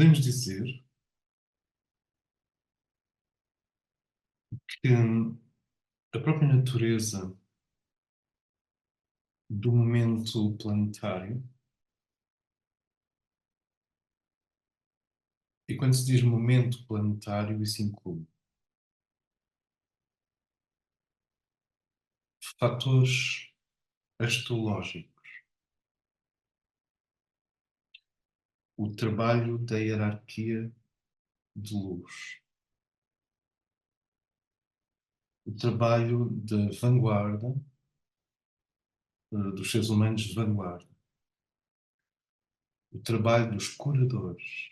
Podemos dizer que a própria natureza do momento planetário, e quando se diz momento planetário, isso inclui fatores astrológicos, o trabalho da hierarquia de luz, o trabalho da vanguarda, dos seres humanos de vanguarda, o trabalho dos curadores,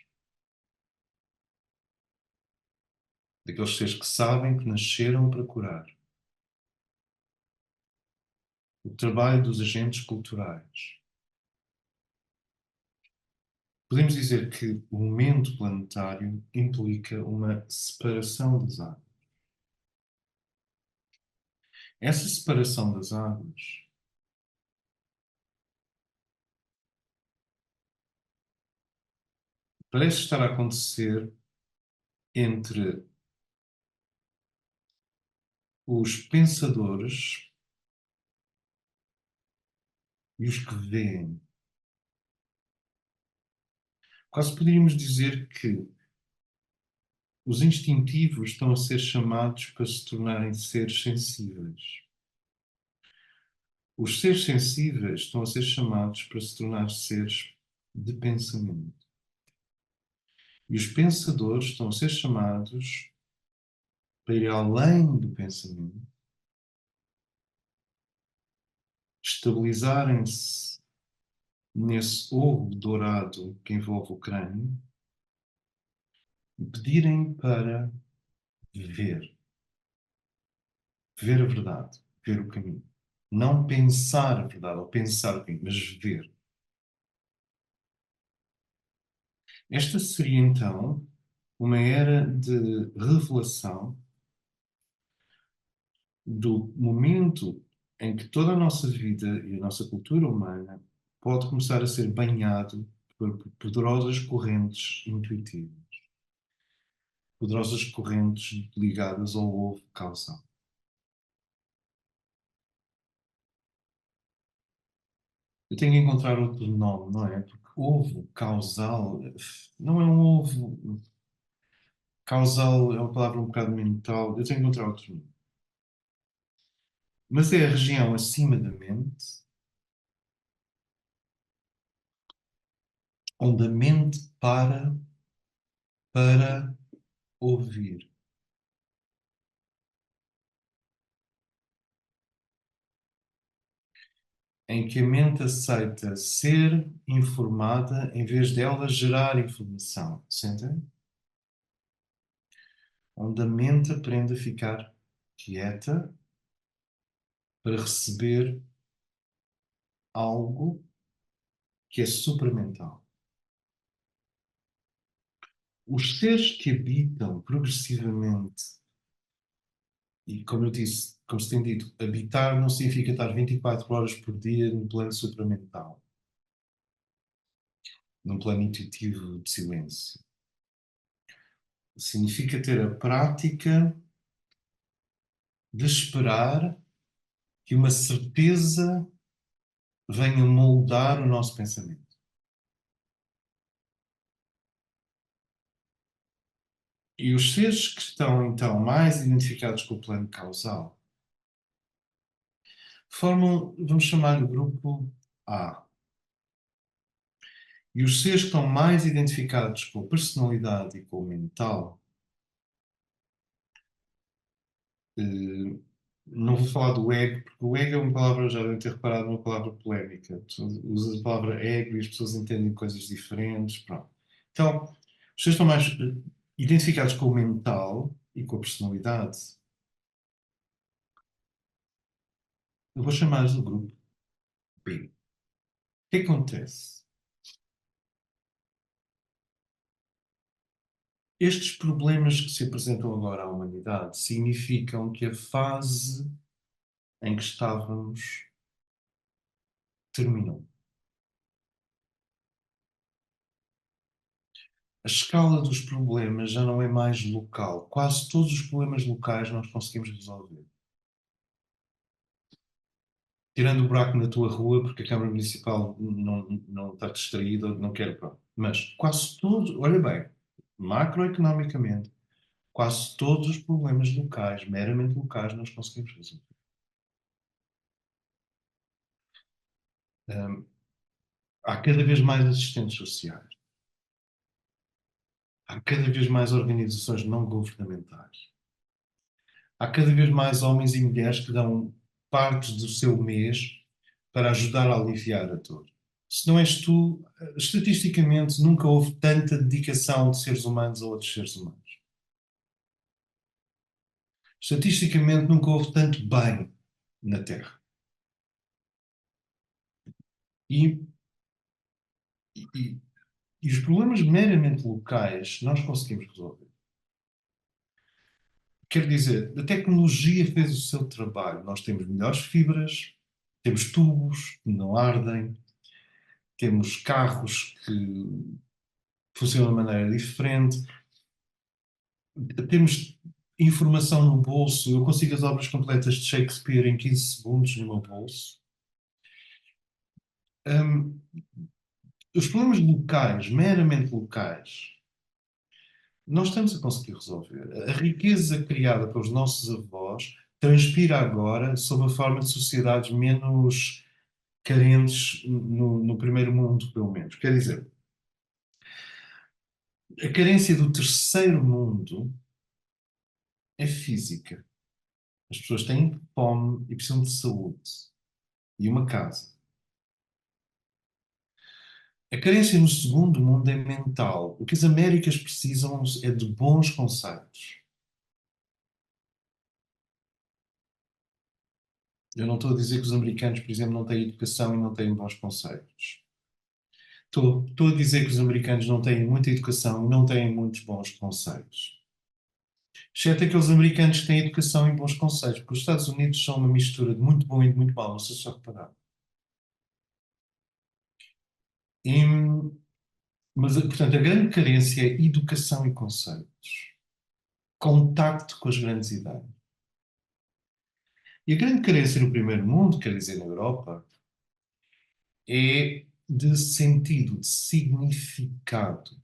daqueles seres que sabem que nasceram para curar, o trabalho dos agentes culturais. Podemos dizer que o momento planetário implica uma separação das águas. Essa separação das águas parece estar a acontecer entre os pensadores e os que veem. Quase poderíamos dizer que os instintivos estão a ser chamados para se tornarem seres sensíveis. Os seres sensíveis estão a ser chamados para se tornar seres de pensamento. E os pensadores estão a ser chamados para ir além do pensamento, estabilizarem-se nesse ovo dourado que envolve o crânio e pedirem para ver, ver a verdade, ver o caminho. Não pensar a verdade ou pensar o caminho, mas ver. Esta seria então uma era de revelação do momento em que toda a nossa vida e a nossa cultura humana pode começar a ser banhado por poderosas correntes intuitivas, poderosas correntes ligadas ao ovo causal. Eu tenho que encontrar outro nome, não é? Porque ovo causal não é um ovo. Causal é uma palavra um bocado mental. Eu tenho que encontrar outro nome. Mas é a região acima da mente onde a mente para ouvir. Em que a mente aceita ser informada em vez dela gerar informação. Sentem? Onde a mente aprende a ficar quieta para receber algo que é supramental. Os seres que habitam progressivamente, e como eu disse, como se tem dito, habitar não significa estar 24 horas por dia no plano supramental, num plano intuitivo de silêncio. Significa ter a prática de esperar que uma certeza venha moldar o nosso pensamento. E os seres que estão, então, mais identificados com o plano causal formam, vamos chamar o grupo A. E os seres que estão mais identificados com a personalidade e com o mental, eh, não vou falar do ego, porque o ego é uma palavra, já devem ter reparado, uma palavra polémica. A pessoa usa a palavra ego e as pessoas entendem coisas diferentes. Pronto. Então, os seres que estão mais identificados com o mental e com a personalidade, eu vou chamar-lhes o grupo B. O que acontece? Estes problemas que se apresentam agora à humanidade significam que a fase em que estávamos terminou. a escala dos problemas já não é mais local. Quase todos os problemas locais nós conseguimos resolver. Tirando o buraco na tua rua, porque a Câmara Municipal não está distraída, não quer, pronto. Mas quase todos, olha bem, macroeconomicamente, quase todos os problemas locais, meramente locais, nós conseguimos resolver. Hum, há cada vez mais assistentes sociais, há cada vez mais organizações não governamentais, há cada vez mais homens e mulheres que dão partes do seu mês para ajudar a aliviar a dor. Se não és tu, estatisticamente nunca houve tanta dedicação de seres humanos a outros seres humanos. Estatisticamente nunca houve tanto bem na Terra. E, e, e os problemas meramente locais nós conseguimos resolver. Quer dizer, a tecnologia fez o seu trabalho. Nós temos melhores fibras, temos tubos que não ardem, temos carros que funcionam de maneira diferente, temos informação no bolso. Eu consigo as obras completas de Shakespeare em 15 segundos no meu bolso. Hum, os problemas locais, meramente locais, nós estamos a conseguir resolver. A riqueza criada pelos nossos avós transpira agora sob a forma de sociedades menos carentes no primeiro mundo, pelo menos. Quer dizer, a carência do terceiro mundo é física. As pessoas têm fome e precisam de saúde e uma casa. A carência no segundo mundo é mental. O que as Américas precisam é de bons conceitos. Eu não estou a dizer que os americanos, por exemplo, não têm educação e não têm bons conceitos. Estou a dizer que os americanos não têm muita educação e não têm muitos bons conceitos. Exceto aqueles americanos que têm educação e bons conceitos, porque os Estados Unidos são uma mistura de muito bom e de muito mau, não sei se já repararam. E, mas, portanto, a grande carência é educação e conceitos. Contacto com as grandes ideias. E a grande carência no primeiro mundo, quer dizer, na Europa, é de sentido, de significado.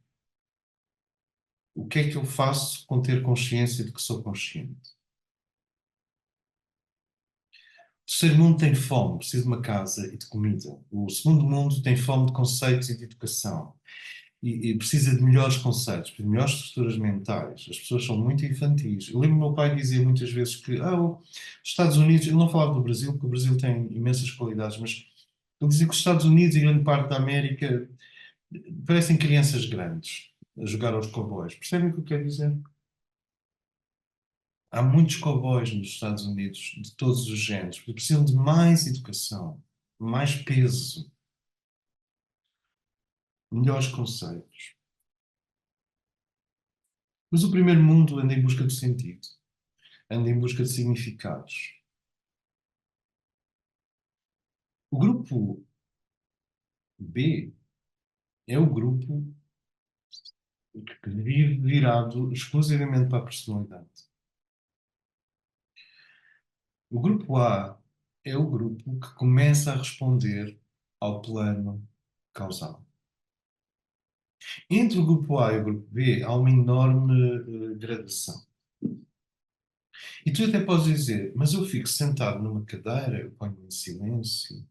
O que é que eu faço com ter consciência de que sou consciente? O terceiro mundo tem fome, precisa de uma casa e de comida. O segundo mundo tem fome de conceitos e de educação. E precisa de melhores conceitos, de melhores estruturas mentais. As pessoas são muito infantis. Eu lembro que o meu pai dizia muitas vezes que os Estados Unidos, ele não falava do Brasil, porque o Brasil tem imensas qualidades, mas ele dizia que os Estados Unidos e grande parte da América parecem crianças grandes a jogar aos cowboys. Percebem o que eu quero dizer? Há muitos cowboys nos Estados Unidos, de todos os géneros, que precisam de mais educação, mais peso, melhores conceitos. Mas o primeiro mundo anda em busca de sentido, anda em busca de significados. O grupo B é o grupo que vive virado exclusivamente para a personalidade. O grupo A é o grupo que começa a responder ao plano causal. Entre o grupo A e o grupo B há uma enorme gradação. E tu até podes dizer, mas eu fico sentado numa cadeira, eu ponho-me em silêncio,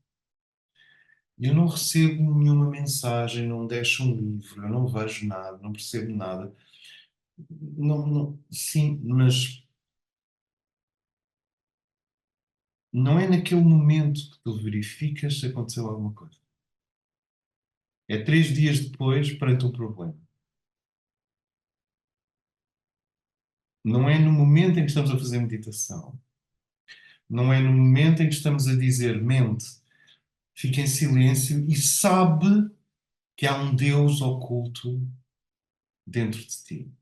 e eu não recebo nenhuma mensagem, não deixo um livro, eu não vejo nada, não percebo nada. Não, sim, mas não é naquele momento que tu verificas se aconteceu alguma coisa. É 3 dias depois perante um problema. Não é no momento em que estamos a fazer meditação. Não é no momento em que estamos a dizer mente, fica em silêncio e sabe que há um Deus oculto dentro de ti.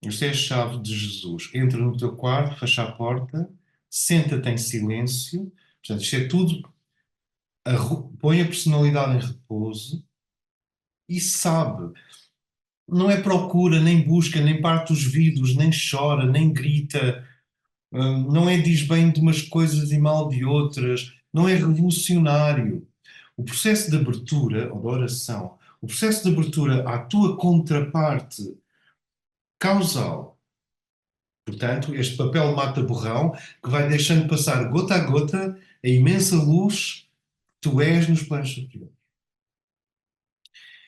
Esta é a chave de Jesus. Entra no teu quarto, fecha a porta, senta-te em silêncio. Portanto, isto é tudo. Põe a personalidade em repouso e sabe. Não é procura, nem busca, nem parte os vidros, nem chora, nem grita, não é diz bem de umas coisas e mal de outras, não é revolucionário. O processo de abertura, ou de oração, o processo de abertura à tua contraparte causal, portanto, este papel mata-borrão que vai deixando passar gota a gota a imensa luz que tu és nos planos superiores.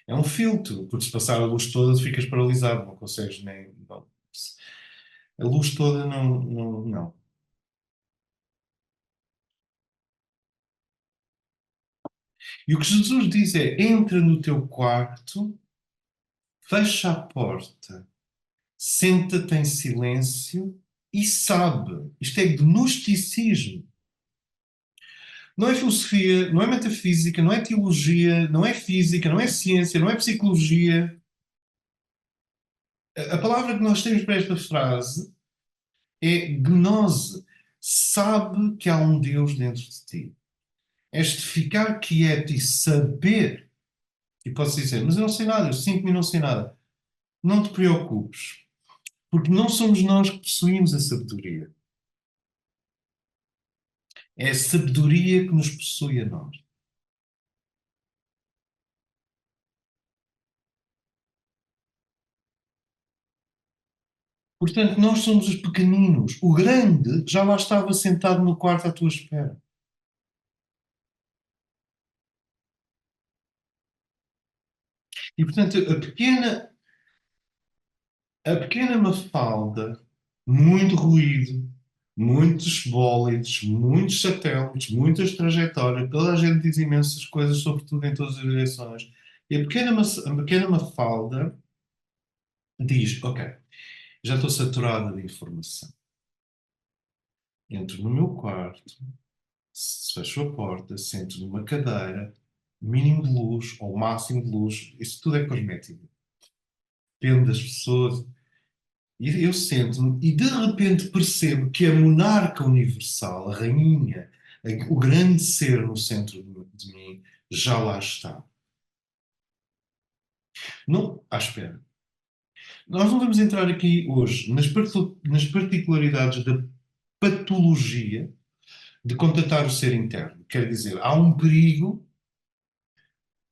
É um filtro, porque se passar a luz toda, tu ficas paralisado, não consegues nem. Não. A luz toda não. E o que Jesus diz é: entra no teu quarto, fecha a porta, senta-te em silêncio e sabe. Isto é gnosticismo. Não é filosofia, não é metafísica, não é teologia, não é física, não é ciência, não é psicologia. A palavra que nós temos para esta frase é gnose. Sabe que há um Deus dentro de ti. Este ficar quieto e saber, e posso dizer, mas eu não sei nada, eu sinto-me e não sei nada. Não te preocupes, porque não somos nós que possuímos a sabedoria. É a sabedoria que nos possui a nós. Portanto, nós somos os pequeninos. O grande já lá estava sentado no quarto à tua espera. E, portanto, a pequena Mafalda, muito ruído, muitos bólides, muitos satélites, muitas trajetórias, toda a gente diz imensas coisas sobre tudo em todas as direções. E a pequena Mafalda diz: Ok, já estou saturada de informação. Entro no meu quarto, fecho a porta, sento numa cadeira, mínimo de luz ou máximo de luz, isso tudo é cosmético. Depende das pessoas. E eu sento-me e de repente percebo que a monarca universal, a rainha, o grande ser no centro de mim, já lá está. Não, à espera. Nós não vamos entrar aqui hoje nas particularidades da patologia de contatar o ser interno. Quer dizer, há um perigo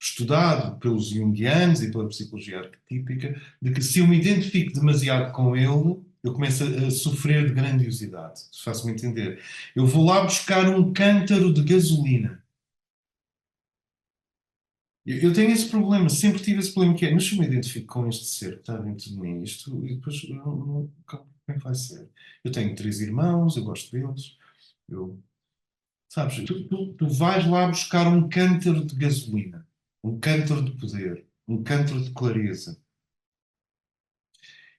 estudado pelos junguianos e pela psicologia arquetípica, de que se eu me identifico demasiado com ele, eu começo a sofrer de grandiosidade. Faço-me entender. Eu vou lá buscar um cântaro de gasolina. Eu tenho esse problema, sempre tive esse problema que é, mas se eu me identifico com este ser que está dentro de mim, isto, e depois, como é que vai ser? Eu tenho três irmãos, eu gosto deles, eu, sabes, tu vais lá buscar um cântaro de gasolina, um cântaro de poder, um cântaro de clareza.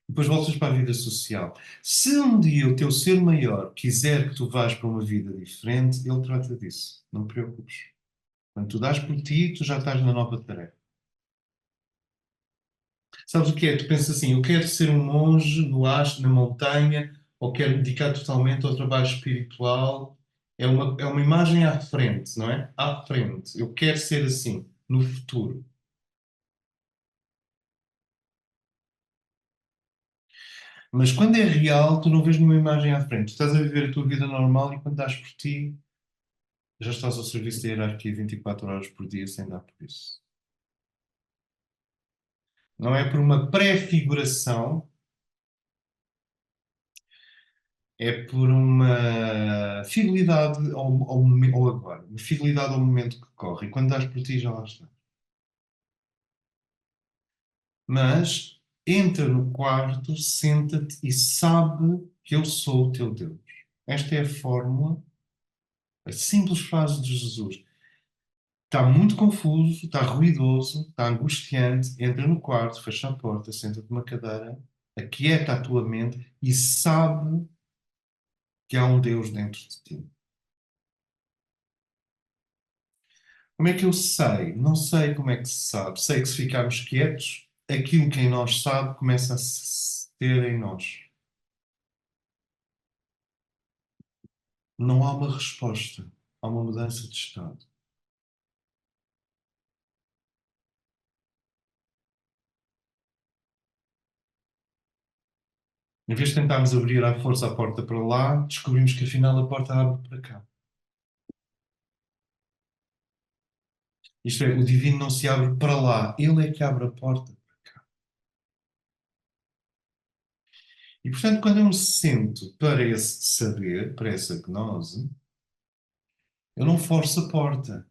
Depois voltas para a vida social. Se um dia o teu ser maior quiser que tu vás para uma vida diferente, ele trata disso. Não te preocupes. Quando tu dás por ti, tu já estás na nova tarefa. Sabes o que é? Tu pensas assim, eu quero ser um monge no astro, na montanha, ou quero me dedicar totalmente ao trabalho espiritual. É uma imagem à frente, não é? À frente. Eu quero ser assim, no futuro. Mas quando é real, tu não vês nenhuma imagem à frente. Tu estás a viver a tua vida normal e quando dás por ti, já estás ao serviço da hierarquia 24 horas por dia sem dar por isso. Não é por uma pré-figuração, é por uma fidelidade ao agora, uma fidelidade ao momento que corre. E quando dás por ti, já lá está. Mas entra no quarto, senta-te e sabe que eu sou o teu Deus. Esta é a fórmula, a simples frase de Jesus. Está muito confuso, está ruidoso, está angustiante. Entra no quarto, fecha a porta, senta-te numa cadeira, aquieta a tua mente e sabe que há um Deus dentro de ti. Como é que eu sei? Não sei como é que se sabe. Sei que se ficarmos quietos, aquilo que em nós sabe começa a se ter em nós. Não há uma resposta, há uma mudança de estado. Em vez de tentarmos abrir à força a porta para lá, descobrimos que afinal a porta abre para cá. Isto é, o divino não se abre para lá, ele é que abre a porta para cá. E portanto, quando eu me sento para esse saber, para essa gnose, eu não forço a porta.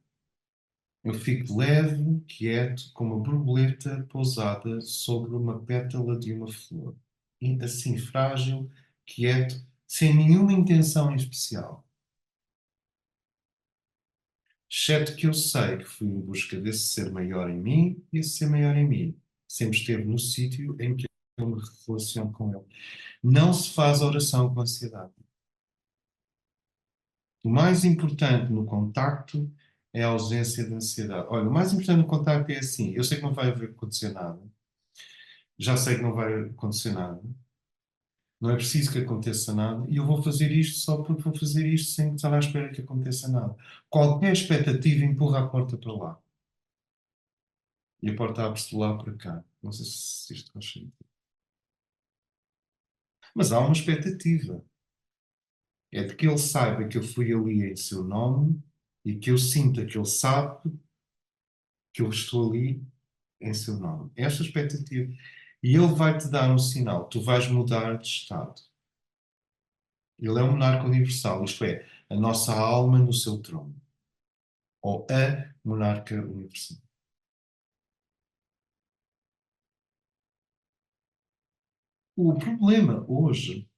Eu fico leve, quieto, como uma borboleta pousada sobre uma pétala de uma flor. E assim, frágil, quieto, sem nenhuma intenção em especial. Exceto que eu sei que fui em busca desse ser maior em mim e esse ser maior em mim sempre esteve no sítio em que eu me relaciono com ele. Não se faz oração com ansiedade. O mais importante no contacto é a ausência de ansiedade. Olha, o mais importante no contacto é assim: eu sei que não vai acontecer nada, já sei que não vai acontecer nada, não é preciso que aconteça nada, e eu vou fazer isto só porque vou fazer isto sem estar à espera que aconteça nada. Qualquer expectativa empurra a porta para lá. E a porta abre-se de lá para cá. Não sei se isto faz sentido. Mas há uma expectativa. É de que ele saiba que eu fui ali em seu nome e que eu sinta que ele sabe que eu estou ali em seu nome. Esta expectativa. E ele vai-te dar um sinal. Tu vais mudar de estado. Ele é um monarca universal, isto é, a nossa alma no seu trono. Ou a monarca universal. O problema hoje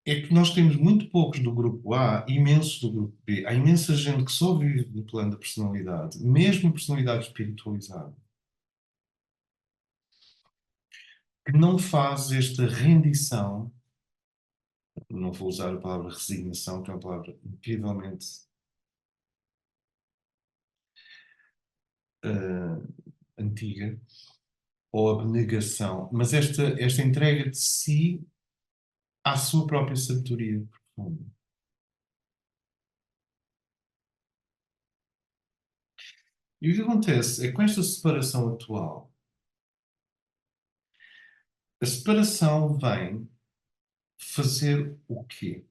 é que nós temos muito poucos do grupo A e imensos do grupo B. Há imensa gente que só vive no plano da personalidade, mesmo a personalidade espiritualizada, que não faz esta rendição, não vou usar a palavra resignação, que é uma palavra incrivelmente uh, antiga, ou abnegação, mas esta entrega de si à sua própria sabedoria profunda. E o que acontece é que com esta separação atual, a separação vem fazer o quê?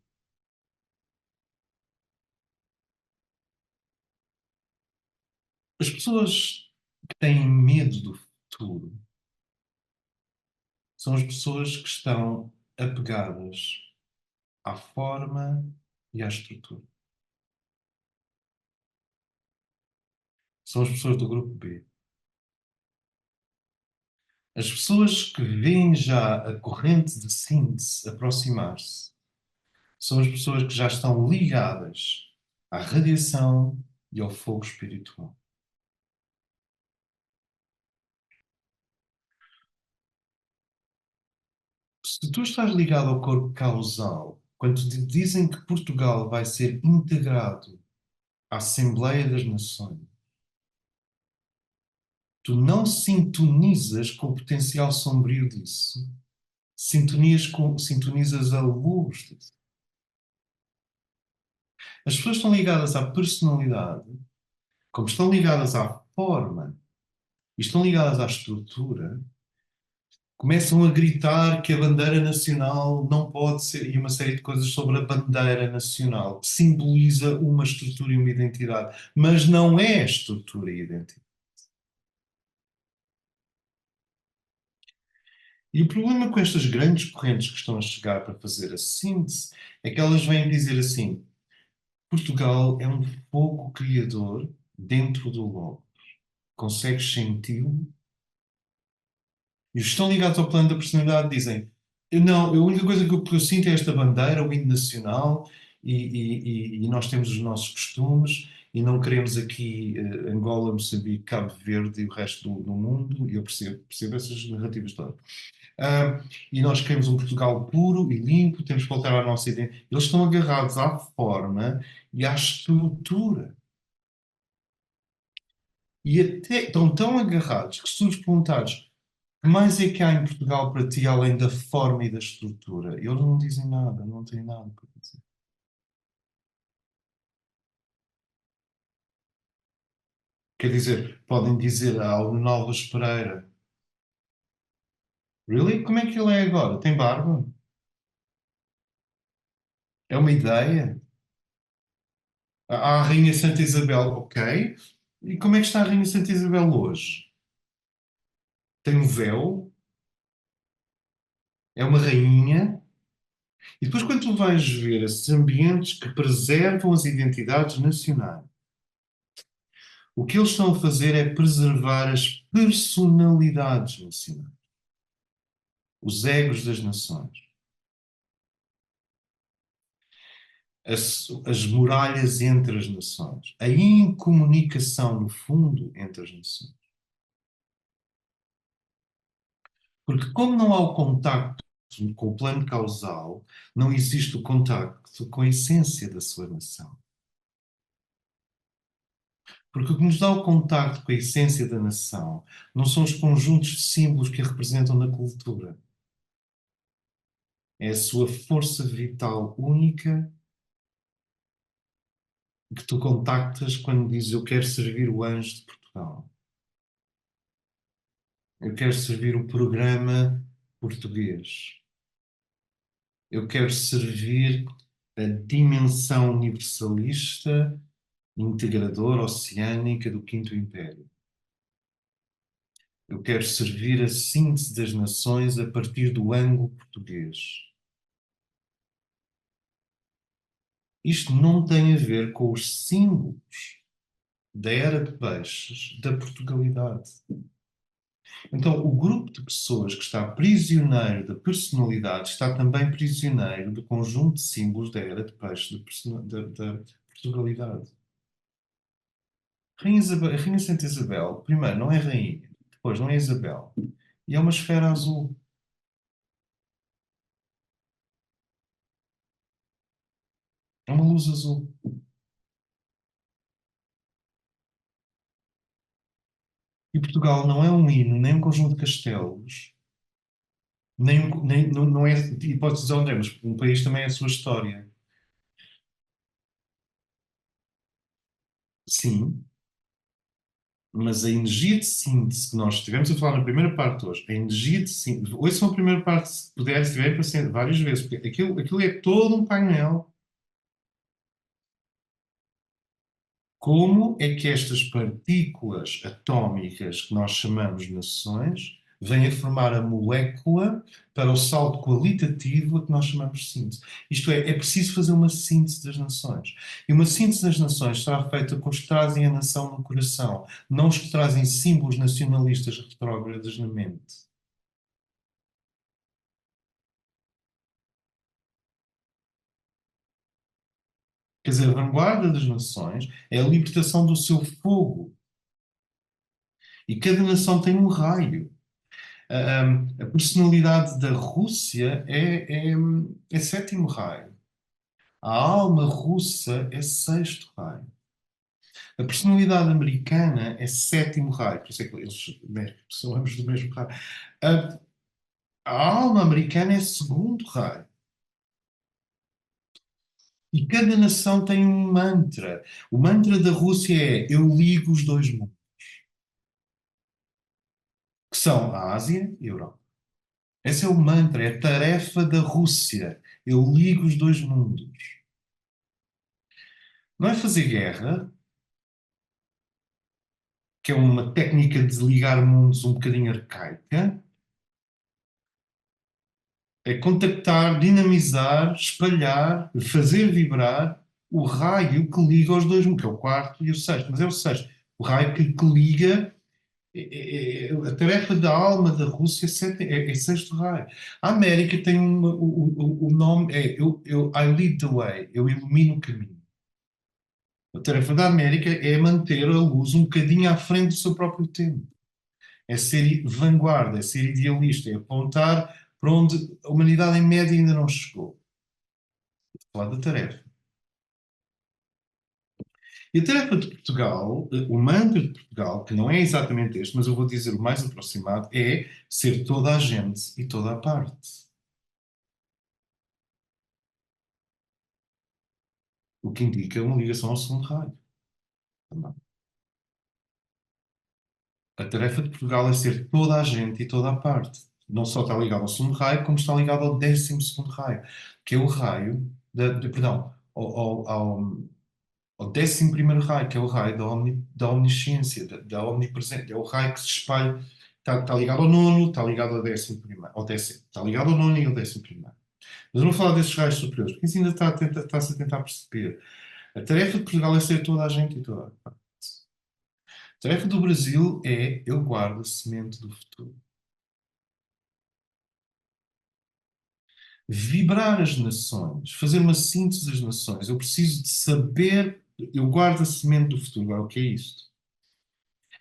As pessoas que têm medo do futuro são as pessoas que estão apegadas à forma e à estrutura. São as pessoas do grupo B. As pessoas que veem já a corrente de síntese aproximar-se são as pessoas que já estão ligadas à radiação e ao fogo espiritual. Se tu estás ligado ao corpo causal, quando te dizem que Portugal vai ser integrado à Assembleia das Nações, tu não sintonizas com o potencial sombrio disso. Sintonizas a luz disso. As pessoas estão ligadas à personalidade, como estão ligadas à forma e estão ligadas à estrutura, começam a gritar que a bandeira nacional não pode ser, e uma série de coisas sobre a bandeira nacional, que simboliza uma estrutura e uma identidade, mas não é estrutura e identidade. E o problema com estas grandes correntes que estão a chegar para fazer a síntese é que elas vêm dizer assim: Portugal é um fogo criador dentro do logo. Consegues senti-lo? E os que estão ligados ao plano da personalidade dizem: não, a única coisa que eu sinto é esta bandeira, o hino nacional, e nós temos os nossos costumes, e não queremos aqui Angola, Moçambique, Cabo Verde e o resto do mundo, e eu percebo essas narrativas todas. Ah, e nós queremos um Portugal puro e limpo, temos que voltar à nossa identidade. Eles estão agarrados à forma e à estrutura. E até estão tão agarrados que se tu lhes perguntares o que mais é que há em Portugal para ti além da forma e da estrutura, eles não dizem nada, não têm nada para dizer. Quer dizer, podem dizer ao Novas Pereira: Really? Como é que ele é agora? Tem barba? É uma ideia. Há a Rainha Santa Isabel, ok. E como é que está a Rainha Santa Isabel hoje? Tem um véu, é uma rainha. E depois, quando tu vais ver esses ambientes que preservam as identidades nacionais, o que eles estão a fazer é preservar as personalidades nacionais, os egos das nações, as muralhas entre as nações, a incomunicação, no fundo, entre as nações. Porque, como não há o contacto com o plano causal, não existe o contacto com a essência da sua nação. Porque o que nos dá o contacto com a essência da nação não são os conjuntos de símbolos que a representam na cultura. É a sua força vital única que tu contactas quando dizes eu quero servir o anjo de Portugal. Eu quero servir o programa português. Eu quero servir a dimensão universalista, integradora, oceânica do Quinto Império. Eu quero servir a síntese das nações a partir do ângulo português. Isto não tem a ver com os símbolos da era de peixes da Portugalidade. Então, o grupo de pessoas que está prisioneiro da personalidade está também prisioneiro do conjunto de símbolos da era de peixes da Portugalidade. A Rainha Santa Isabel, primeiro, não é rainha, depois, não é Isabel. E é uma esfera azul. É uma luz azul. E Portugal não é um hino, nem um conjunto de castelos, não é, e pode dizer onde é, mas um país também é a sua história. Sim, mas a energia de síntese que nós estivemos a falar na primeira parte hoje, a energia de síntese, ouçam a primeira parte, se puder, se tiver paciência, várias vezes, porque aquilo é todo um painel. Como é que estas partículas atómicas que nós chamamos de nações vêm a formar a molécula para o salto qualitativo a que nós chamamos de síntese? Isto é preciso fazer uma síntese das nações. E uma síntese das nações será feita com os que trazem a nação no coração, não os que trazem símbolos nacionalistas retrógradas na mente. Quer dizer, a vanguarda das nações é a libertação do seu fogo. E cada nação tem um raio. A personalidade da Rússia é sétimo raio. A alma russa é sexto raio. A personalidade americana é sétimo raio. Por isso é que eles são ambos do mesmo raio. A, a alma americana é segundo raio. E cada nação tem um mantra. O mantra da Rússia é eu ligo os dois mundos, que são a Ásia e a Europa. Esse é o mantra, é a tarefa da Rússia. Eu ligo os dois mundos. Não é fazer guerra, que é uma técnica de ligar mundos um bocadinho arcaica, é contactar, dinamizar, espalhar, fazer vibrar o raio que liga os dois mundos, que é o quarto e o sexto, mas é o sexto. O raio que liga a tarefa da alma da Rússia é sexto raio. A América tem o nome é I lead the way, eu ilumino o caminho. A tarefa da América é manter a luz um bocadinho à frente do seu próprio tempo. É ser vanguarda, é ser idealista, é apontar para onde a humanidade em média ainda não chegou. Falar da tarefa. E a tarefa de Portugal, o mantra de Portugal, que não é exatamente este, mas eu vou dizer o mais aproximado, é ser toda a gente e toda a parte. O que indica uma ligação ao segundo raio. Também. A tarefa de Portugal é ser toda a gente e toda a parte. não só está ligado ao segundo raio, como está ligado ao 12º raio, que é o raio, perdão, ao 11º raio, que é o raio da omnisciência, da omnipresença, é o raio que se espalha, está ligado ao nono, está ligado ao 11º, está ligado ao nono e ao 11º. Mas vamos falar desses raios superiores, porque isso ainda está-se a tentar perceber. A tarefa de Portugal é ser toda a gente e toda a parte. A tarefa do Brasil é: eu guardo a semente do futuro. Vibrar as nações, fazer uma síntese das nações. Eu preciso de saber, eu guardo a semente do futuro. Agora, o que é isto?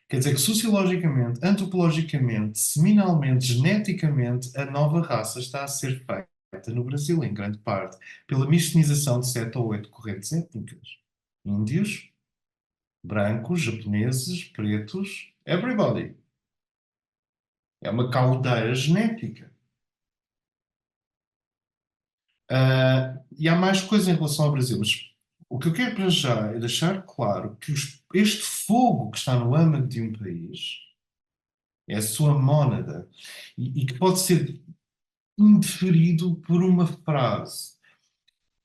Quer dizer que sociologicamente, antropologicamente, seminalmente, geneticamente, a nova raça está a ser feita no Brasil, em grande parte, pela miscigenação de 7 ou 8 correntes étnicas. Índios, brancos, japoneses, pretos, everybody. É uma caldeira genética. E há mais coisas em relação ao Brasil, mas o que eu quero para já é deixar claro que este fogo que está no âmago de um país é a sua mónada e que pode ser indeferido por uma frase.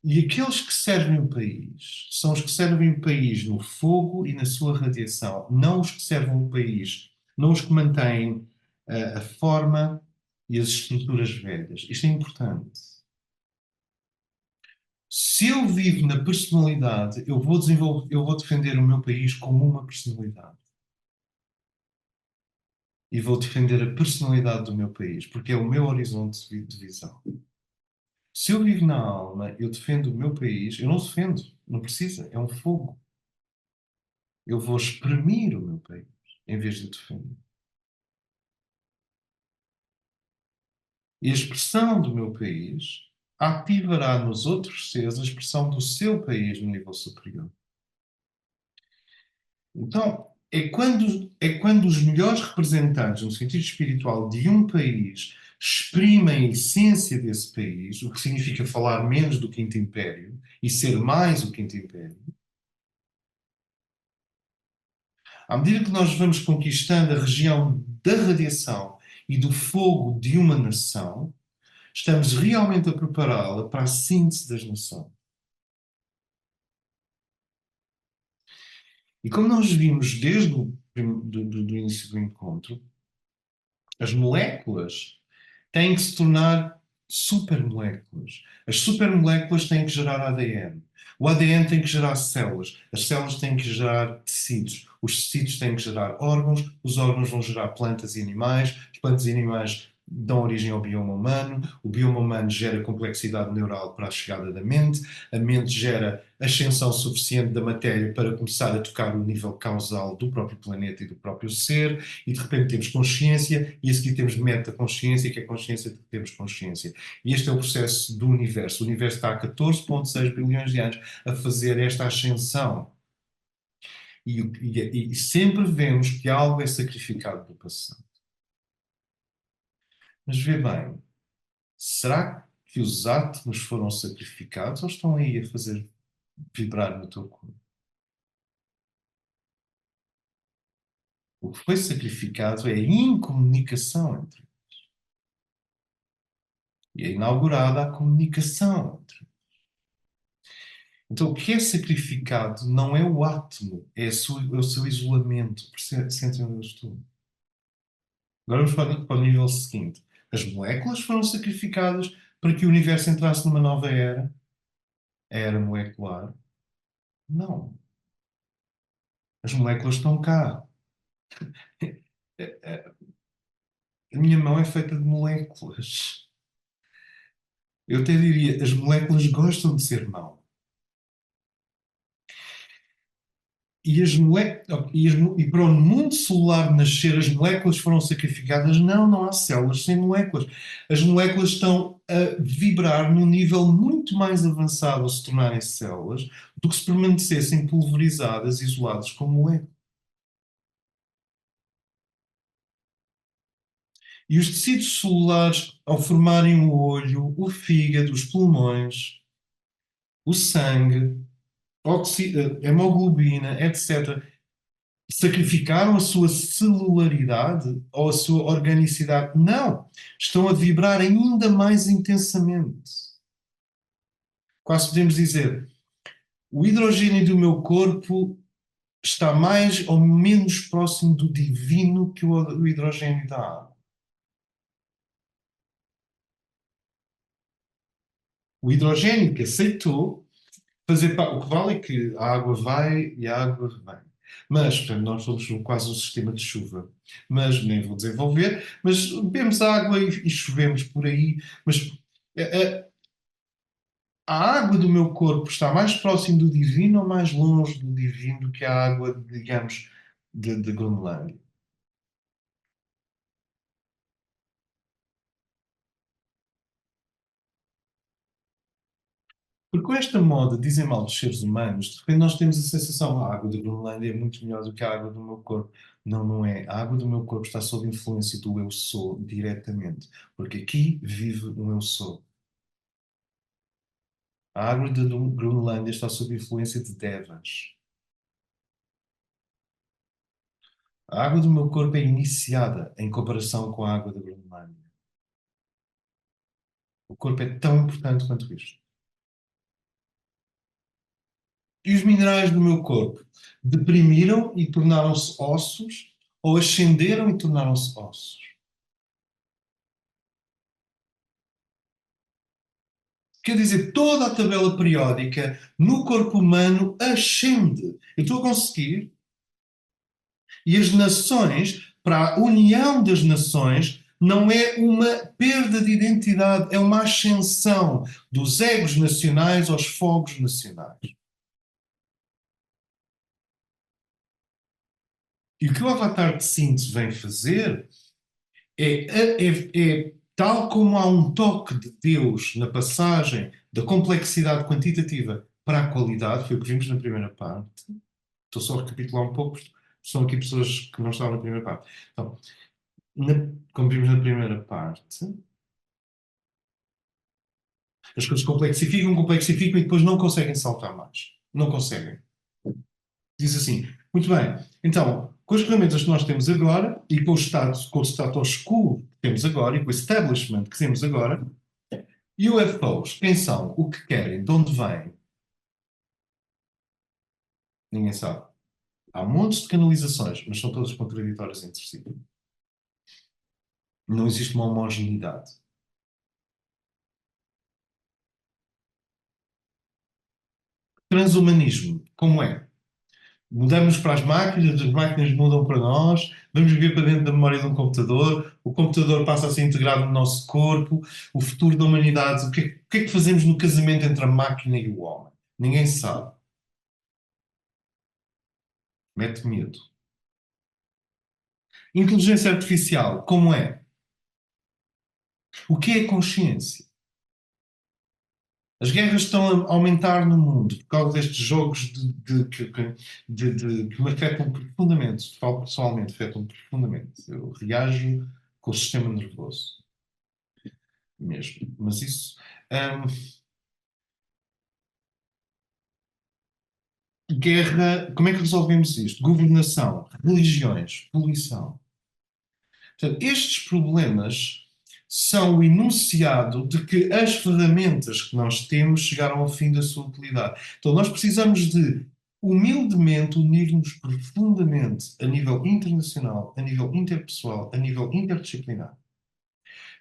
E aqueles que servem o país são os que servem o país no fogo e na sua radiação, não os que servem o país, não os que mantêm a forma e as estruturas velhas. Isto é importante. Se eu vivo na personalidade, eu vou desenvolver, eu vou defender o meu país como uma personalidade. E vou defender a personalidade do meu país, porque é o meu horizonte de visão. Se eu vivo na alma, eu defendo o meu país, eu não defendo, não precisa, é um fogo. Eu vou exprimir o meu país, em vez de defender. E a expressão do meu país ativará nos outros seres a expressão do seu país no nível superior. Então, é quando os melhores representantes, no sentido espiritual, de um país exprimem a essência desse país, o que significa falar menos do Quinto Império e ser mais o Quinto Império. À medida que nós vamos conquistando a região da radiação e do fogo de uma nação, estamos realmente a prepará-la para a síntese das nações. E como nós vimos desde do início do encontro, as moléculas têm que se tornar supermoléculas. As supermoléculas têm que gerar ADN. O ADN tem que gerar células. As células têm que gerar tecidos. Os tecidos têm que gerar órgãos. Os órgãos vão gerar plantas e animais. As plantas e animais dão origem ao bioma humano. O bioma humano gera complexidade neural para a chegada da mente. A mente gera ascensão suficiente da matéria para começar a tocar o nível causal do próprio planeta e do próprio ser, e de repente temos consciência, e a seguir temos metaconsciência, que é a consciência de que temos consciência. E este é o processo do universo. O universo está há 14,6 bilhões de anos a fazer esta ascensão. E sempre vemos que algo é sacrificado do passado. Mas vê bem, será que os átomos foram sacrificados ou estão aí a fazer vibrar no teu corpo? O que foi sacrificado é a incomunicação entre eles. E é inaugurada a comunicação entre eles. Então, o que é sacrificado não é o átomo, é o seu isolamento. Sentem onde eu estou? Agora vamos para o nível seguinte. As moléculas foram sacrificadas para que o universo entrasse numa nova era, a era molecular. Não. As moléculas estão cá. A minha mão é feita de moléculas. Eu até diria, as moléculas gostam de ser mão. E para o mundo celular nascer, as moléculas foram sacrificadas? Não, não há células sem moléculas. As moléculas estão a vibrar num nível muito mais avançado ao se tornarem células do que se permanecessem pulverizadas, isoladas como moléculas. E os tecidos celulares, ao formarem o olho, o fígado, os pulmões, o sangue, hemoglobina, etc., Sacrificaram a sua celularidade ou a sua organicidade? Não. Estão a vibrar ainda mais intensamente. Quase podemos dizer, o hidrogênio do meu corpo está mais ou menos próximo do divino que o hidrogênio da água. O hidrogênio que aceitou fazer o que vale é que a água vai e a água vem. Mas, portanto, nós somos quase um sistema de chuva. Mas nem vou desenvolver, mas bebemos água e chovemos por aí. Mas a água do meu corpo está mais próximo do divino ou mais longe do divino do que a água, digamos, de Groenlândia? Porque com esta moda dizem mal dos seres humanos, de repente nós temos a sensação que a água da Groenlândia é muito melhor do que a água do meu corpo. Não, não é. A água do meu corpo está sob influência do eu sou diretamente. Porque aqui vive um eu sou. A água da Groenlândia está sob influência de devas. A água do meu corpo é iniciada em comparação com a água da Groenlândia. O corpo é tão importante quanto isto. E os minerais do meu corpo deprimiram e tornaram-se ossos ou ascenderam e tornaram-se ossos. Quer dizer, toda a tabela periódica no corpo humano ascende. Eu estou a conseguir. E as nações, para a união das nações, não é uma perda de identidade, é uma ascensão dos egos nacionais aos fogos nacionais. E o que o Avatar de síntese vem fazer tal como há um toque de Deus na passagem da complexidade quantitativa para a qualidade, foi o que vimos na primeira parte. Estou só a recapitular um pouco, porque são aqui pessoas que não estavam na primeira parte. Então, como vimos na primeira parte, as coisas complexificam, complexificam e depois não conseguem saltar mais. Não conseguem. Diz assim, muito bem, então, com as ferramentas que nós temos agora e com o status quo que temos agora e com o establishment que temos agora, UFOs, quem são, o que querem, de onde vêm, ninguém sabe. Há montes de canalizações, mas são todas contraditórias entre si. Não existe uma homogeneidade. Transhumanismo, como é? Mudamos para as máquinas mudam para nós, vamos viver para dentro da memória de um computador, o computador passa a ser integrado no nosso corpo, o futuro da humanidade, o que é que fazemos no casamento entre a máquina e o homem? Ninguém sabe. Mete medo. Inteligência artificial, como é? O que é consciência? As guerras estão a aumentar no mundo por causa destes jogos que me afetam profundamente. Falo pessoalmente, afetam profundamente. Eu reajo com o sistema nervoso mesmo. Mas isso. hum, Guerra. Como é que resolvemos isto? Governação, religiões, poluição. Portanto, estes problemas são o enunciado de que as ferramentas que nós temos chegaram ao fim da sua utilidade. Então, nós precisamos de, humildemente, unir-nos profundamente a nível internacional, a nível interpessoal, a nível interdisciplinar,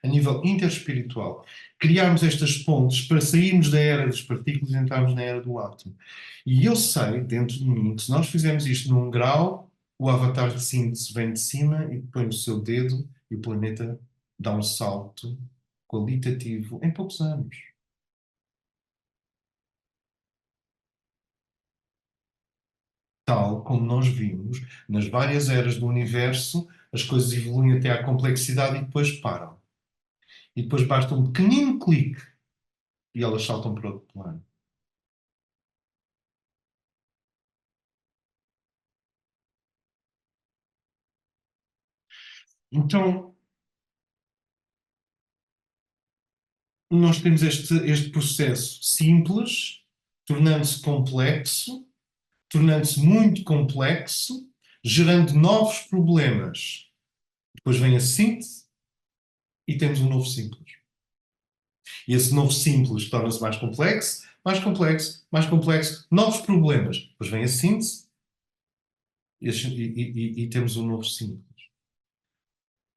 a nível interespiritual, criarmos estas pontes para sairmos da era das partículas e entrarmos na era do átomo. E eu sei, dentro de mim, que se nós fizermos isto num grau, o avatar de síntese vem de cima e põe no seu dedo e o planeta dá um salto qualitativo em poucos anos. Tal como nós vimos nas várias eras do universo, as coisas evoluem até à complexidade e depois param. E depois basta um pequenino clique e elas saltam para outro plano. Então, nós temos este processo simples, tornando-se complexo, tornando-se muito complexo, gerando novos problemas. Depois vem a síntese e temos um novo simples. E esse novo simples torna-se mais complexo, mais complexo, mais complexo, novos problemas. Depois vem a síntese e temos um novo simples.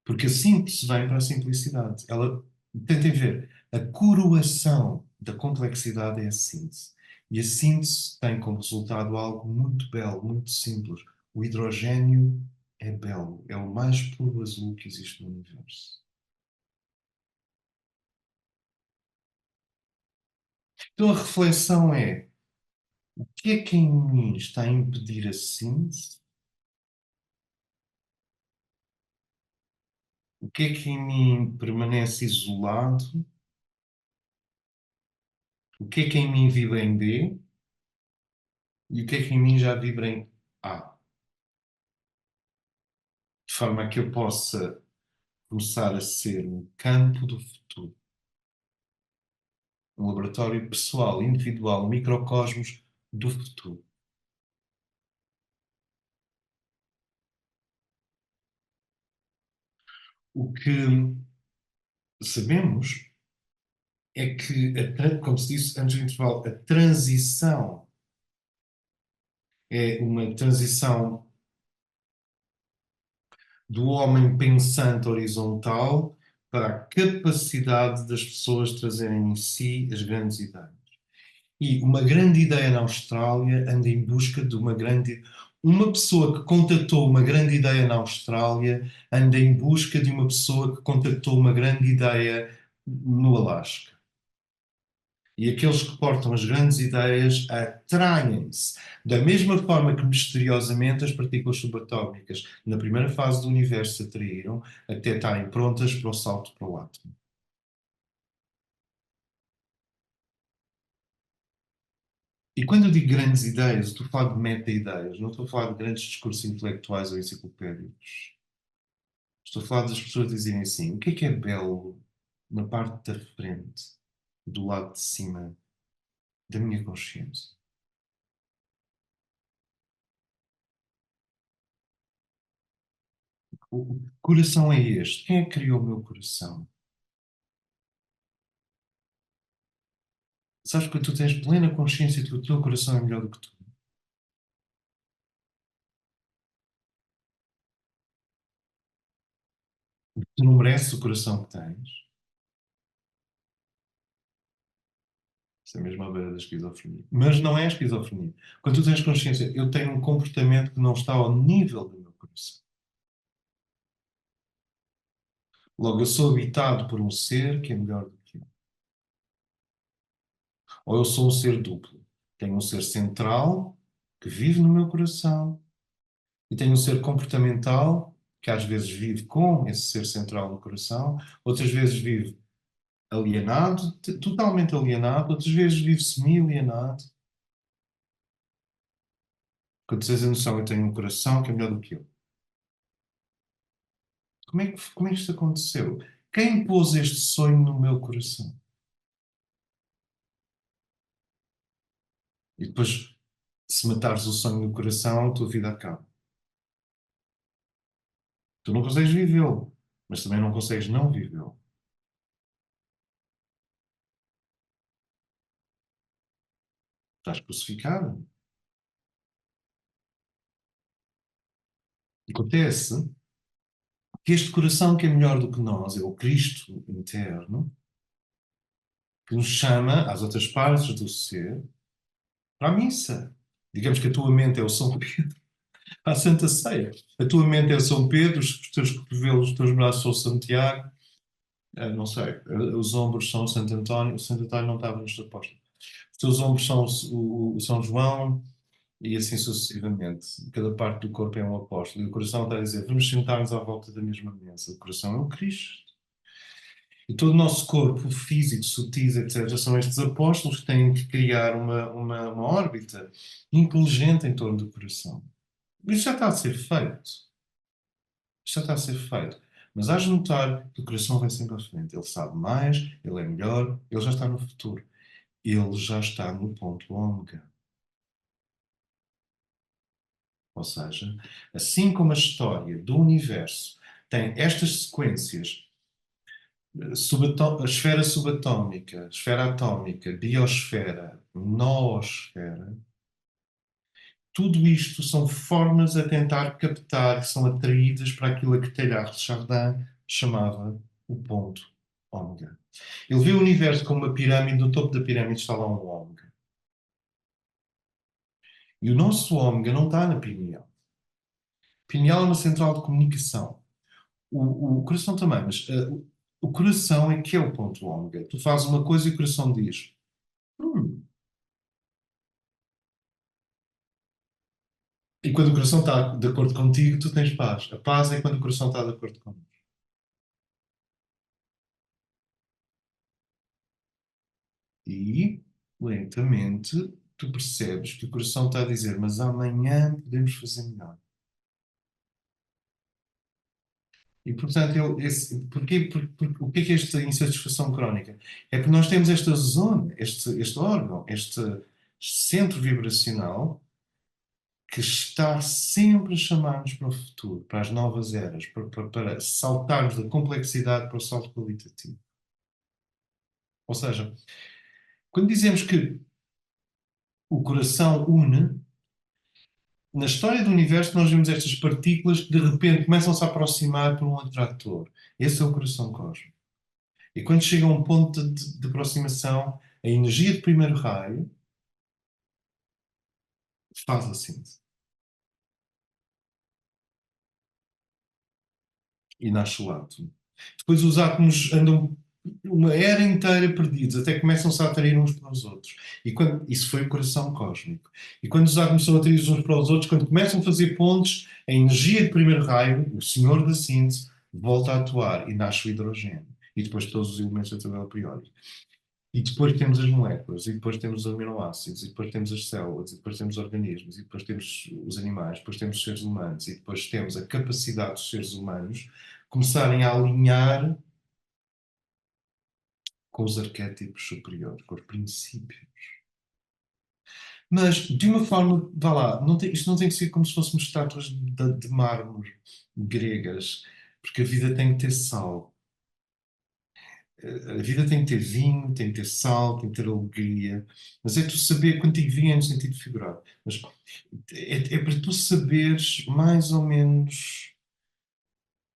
Porque a síntese vem para a simplicidade. Ela, tentem ver, a coroação da complexidade é a síntese. E a síntese tem como resultado algo muito belo, muito simples. O hidrogênio é belo, é o mais puro azul que existe no universo. Então a reflexão é: o que é que em mim está a impedir a síntese? O que é que em mim permanece isolado? O que é que em mim vibra em B? E o que é que em mim já vibra em A? De forma que eu possa começar a ser um campo do futuro, um laboratório pessoal, individual, um microcosmos do futuro. O que sabemos é que, como se disse antes do intervalo, a transição é uma transição do homem pensante horizontal para a capacidade das pessoas trazerem em si as grandes ideias. E uma grande ideia na Austrália anda em busca de uma grande. Uma pessoa que contatou uma grande ideia na Austrália anda em busca de uma pessoa que contatou uma grande ideia no Alasca. E aqueles que portam as grandes ideias atraem-se. Da mesma forma que misteriosamente as partículas subatómicas na primeira fase do universo se atraíram até estarem prontas para o salto para o átomo. E quando eu digo grandes ideias, estou a falar de meta-ideias, não estou a falar de grandes discursos intelectuais ou enciclopédicos. Estou a falar das pessoas dizerem assim: o que é belo na parte da frente, do lado de cima da minha consciência? O coração é este. Quem é que criou o meu coração? Sabes que tu tens plena consciência de que o teu coração é melhor do que tu. Tu não mereces o coração que tens. Isso é mesmo a beira da esquizofrenia. Mas não é a esquizofrenia. Quando tu tens consciência, eu tenho um comportamento que não está ao nível do meu coração. Logo, eu sou habitado por um ser que é melhor do que eu. Ou eu sou um ser duplo. Tenho um ser central, que vive no meu coração, e tenho um ser comportamental, que às vezes vive com esse ser central no coração, outras vezes vive alienado, totalmente alienado, outras vezes vive semi-alienado. Quando tens a noção, eu tenho um coração que é melhor do que eu. Como é que isto aconteceu? Quem pôs este sonho no meu coração? E depois, se matares o sonho no coração, a tua vida acaba. Tu não consegues vivê-lo, mas também não consegues não vivê-lo. Estás crucificado. Acontece que este coração que é melhor do que nós é o Cristo interno, que nos chama às outras partes do ser para a missa. Digamos que a tua mente é o São Pedro, para a Santa Ceia. A tua mente é o São Pedro, os teus cotovelos, os teus braços são o Santiago, não sei, os ombros são o Santo António, o Santo António não estava nos apóstolos. Os teus ombros são o São João e assim sucessivamente. Cada parte do corpo é um apóstolo. E o coração está a dizer, vamos sentar-nos à volta da mesma mesa. O coração é o Cristo. E todo o nosso corpo físico, sutis, etc., são estes apóstolos que têm que criar uma órbita inteligente em torno do coração. Isso já está a ser feito. Isto já está a ser feito. Mas hás de notar que o coração vai sempre à frente. Ele sabe mais, ele é melhor, ele já está no futuro. Ele já está no ponto ômega. Ou seja, assim como a história do universo tem estas sequências, a esfera subatómica, esfera atómica, biosfera, noosfera, tudo isto são formas a tentar captar, que são atraídas para aquilo a que Teilhard de Chardin chamava o ponto ômega. Ele vê o universo como uma pirâmide, no topo da pirâmide está lá um ômega. E o nosso ômega não está na pineal. Pineal é uma central de comunicação. O coração também, mas o coração é que é o ponto ômega. Tu fazes uma coisa e o coração diz: "Hum." E quando o coração está de acordo contigo, tu tens paz. A paz é quando o coração está de acordo contigo. E, lentamente, tu percebes que o coração está a dizer: mas amanhã podemos fazer melhor. E, portanto, o que é esta insatisfação crónica? É porque nós temos esta zona, este órgão, este centro vibracional que está sempre a chamar-nos para o futuro, para as novas eras, para saltarmos da complexidade para o salto qualitativo. Ou seja, quando dizemos que o coração une, na história do universo nós vemos estas partículas que de repente começam-se a aproximar para um atrator. Esse é o coração cósmico. E quando chega a um ponto de aproximação, a energia de primeiro raio faz a síntese. E nasce o átomo. Depois os átomos andam uma era inteira perdidos, até começam-se a atrair uns para os outros. Isso foi o coração cósmico. E quando os átomos são atraídos uns para os outros, quando começam a fazer pontes, a energia de primeiro raio, o senhor da síntese, volta a atuar e nasce o hidrogênio. E depois todos os elementos da tabela periódica. E depois temos as moléculas, e depois temos os aminoácidos, e depois temos as células, e depois temos os organismos, e depois temos os animais, depois temos os seres humanos, e depois temos a capacidade dos seres humanos começarem a alinhar com os arquétipos superiores, com os princípios. Mas, de uma forma, vá lá, isto não tem que ser como se fôssemos estátuas de mármore gregas, porque a vida tem que ter sal. A vida tem que ter vinho, tem que ter sal, tem que ter alegria. Mas é tu saber, quando digo vinho é no sentido figurado, mas é para tu saberes mais ou menos.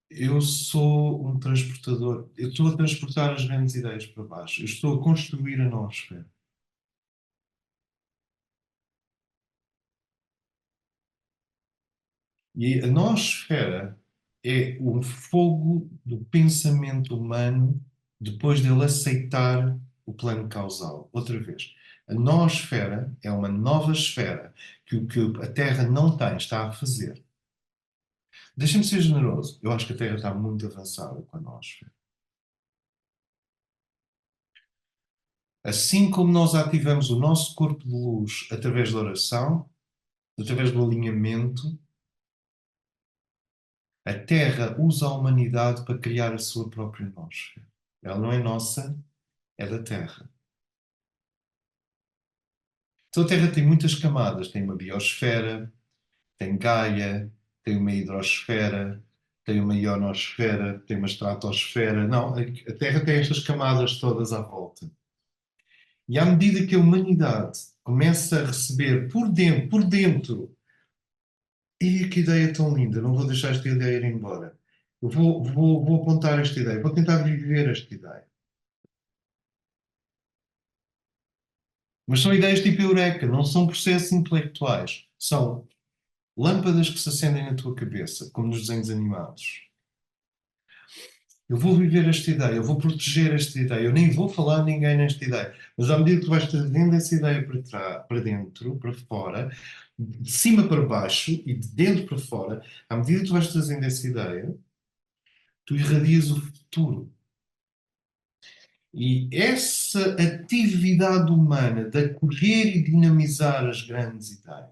Eu sou um transportador, eu estou a transportar as grandes ideias para baixo, eu estou a construir a noosfera. E a noosfera é o fogo do pensamento humano depois dele aceitar o plano causal. Outra vez, a noosfera é uma nova esfera que o que a Terra não tem está a fazer. Deixa-me ser generoso. Eu acho que a Terra está muito avançada com a noosfera. Assim como nós ativamos o nosso corpo de luz através da oração, através do alinhamento, a Terra usa a humanidade para criar a sua própria nosfera. Ela não é nossa, é da Terra. Então a Terra tem muitas camadas. Tem uma biosfera, tem Gaia, tem uma hidrosfera, tem uma ionosfera, tem uma estratosfera. Não, a Terra tem estas camadas todas à volta. E à medida que a humanidade começa a receber por dentro, e que ideia tão linda, não vou deixar esta ideia ir embora. Vou apontar esta ideia, vou tentar viver esta ideia. Mas são ideias tipo Eureka, não são processos intelectuais. São lâmpadas que se acendem na tua cabeça, como nos desenhos animados. Eu vou viver esta ideia, eu vou proteger esta ideia, eu nem vou falar a ninguém nesta ideia. Mas à medida que tu vais trazendo essa ideia para dentro, para fora, de cima para baixo e de dentro para fora, à medida que tu vais trazendo essa ideia, tu irradias o futuro. E essa atividade humana de acolher e dinamizar as grandes ideias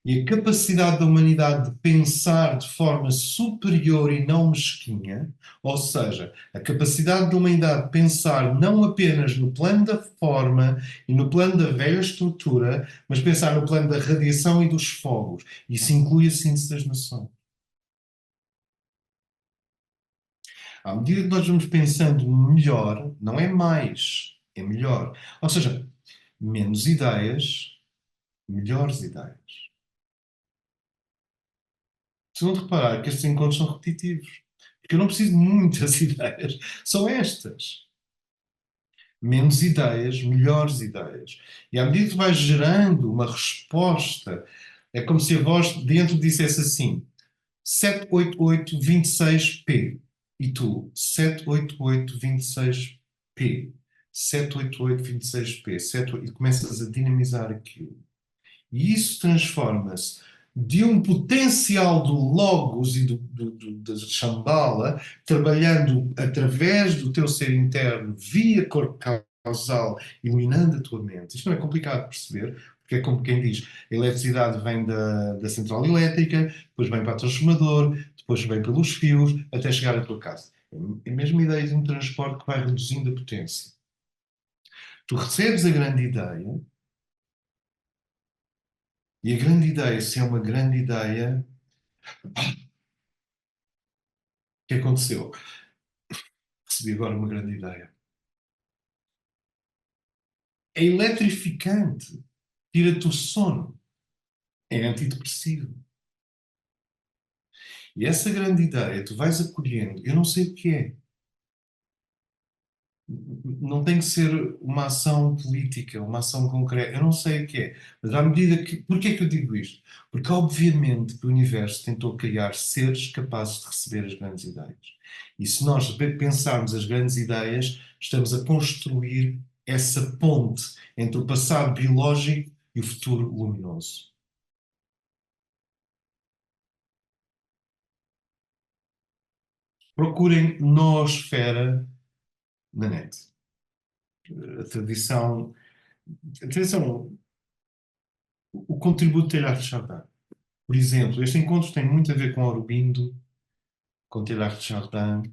E a capacidade da humanidade de pensar de forma superior e não mesquinha, ou seja, a capacidade da humanidade de pensar não apenas no plano da forma e no plano da velha estrutura, mas pensar no plano da radiação e dos fogos. Isso inclui a síntese das nações. À medida que nós vamos pensando melhor, não é mais, é melhor. Ou seja, menos ideias, melhores ideias. Se não reparar que estes encontros são repetitivos. Porque eu não preciso de muitas ideias. São estas. Menos ideias, melhores ideias. E à medida que vais gerando uma resposta, é como se a voz dentro dissesse assim: 78826P. E tu, 78826P. 78826P. E começas a dinamizar aquilo. E isso transforma-se de um potencial do Logos e da Shambhala, trabalhando através do teu ser interno, via corpo causal, iluminando a tua mente. Isto não é complicado de perceber, porque é como quem diz, a eletricidade vem da central elétrica, depois vem para o transformador, depois vem pelos fios, até chegar à tua casa. É a mesma ideia de um transporte que vai reduzindo a potência. Tu recebes a grande ideia, e a grande ideia, se é uma grande ideia, o que aconteceu? Recebi agora uma grande ideia. É eletrificante. Tira-te o sono. É antidepressivo. E essa grande ideia, tu vais acolhendo. Eu não sei o que é. Não tem que ser uma ação política, uma ação concreta. Eu não sei o que é. Mas à medida que. Porquê é que eu digo isto? Porque, obviamente, que o universo tentou criar seres capazes de receber as grandes ideias. E se nós pensarmos as grandes ideias, estamos a construir essa ponte entre o passado biológico e o futuro luminoso. Procurem noosfera na net. A tradição, a tradição, o contributo de Teilhard de Chardin. Por exemplo, este encontro tem muito a ver com Aurobindo, com Teilhard de Chardin,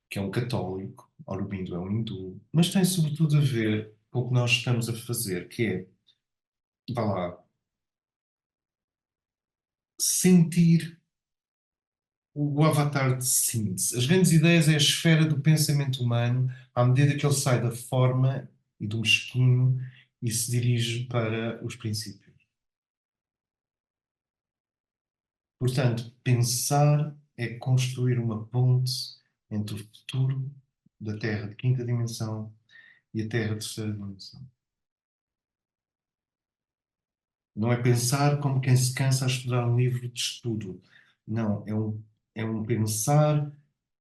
que é um católico, Aurobindo é um hindu, mas tem sobretudo a ver com o que nós estamos a fazer, que é, vá lá, sentir o avatar de síntese. As grandes ideias é a esfera do pensamento humano à medida que ele sai da forma e do mesquinho e se dirige para os princípios. Portanto, pensar é construir uma ponte entre o futuro da Terra de quinta dimensão e a Terra de terceira dimensão. Não é pensar como quem se cansa a estudar um livro de estudo. Não, é um pensar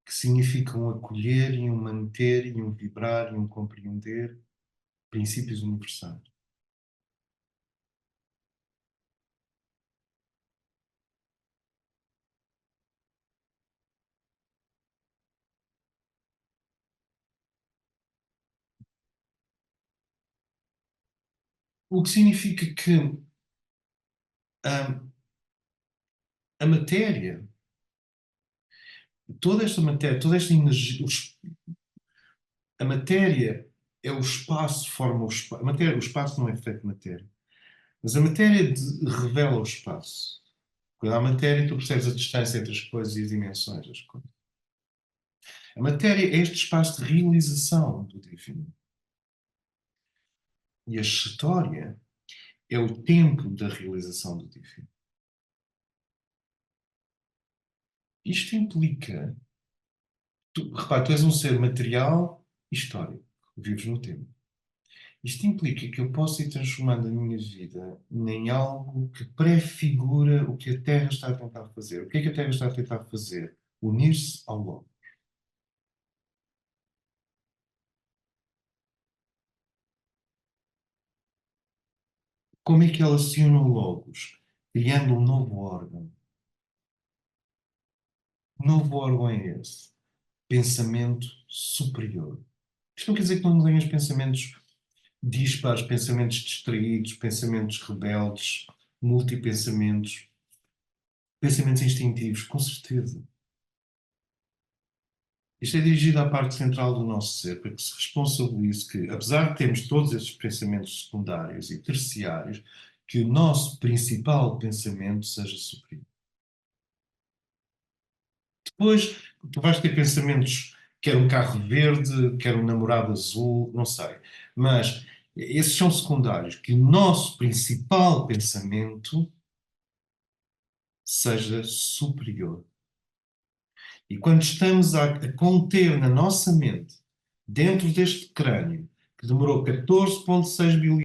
que significa um acolher e um manter e um vibrar e um compreender princípios universais. O que significa que hum, a matéria, toda esta matéria, toda esta energia, a matéria é o espaço, forma o espaço. A matéria, o espaço não é feito de matéria. Mas a matéria revela o espaço. Quando há matéria, tu percebes a distância entre as coisas e as dimensões das coisas. A matéria é este espaço de realização do divino. E a história é o tempo da realização do divino. Isto implica. Repara, tu és um ser material e histórico. Vives no tempo. Isto implica que eu possa ir transformando a minha vida em algo que prefigura o que a Terra está a tentar fazer. O que é que a Terra está a tentar fazer? Unir-se ao logo. Como é que ela se une ao logos? Criando um novo órgão. Que novo órgão é esse? Pensamento superior. Isto não quer dizer que não tenhas pensamentos dispares, pensamentos distraídos, pensamentos rebeldes. multipensamentos, pensamentos instintivos, com certeza. Isto é dirigido à parte central do nosso ser, para que se responsabilize que, apesar de termos todos esses pensamentos secundários e terciários, que o nosso principal pensamento seja superior. Depois, tu vais ter pensamentos, quer um carro verde, quer um namorado azul, não sei. Mas esses são secundários. Que o nosso principal pensamento seja superior. E quando estamos a conter na nossa mente, dentro deste crânio, que demorou 14,6 bilhões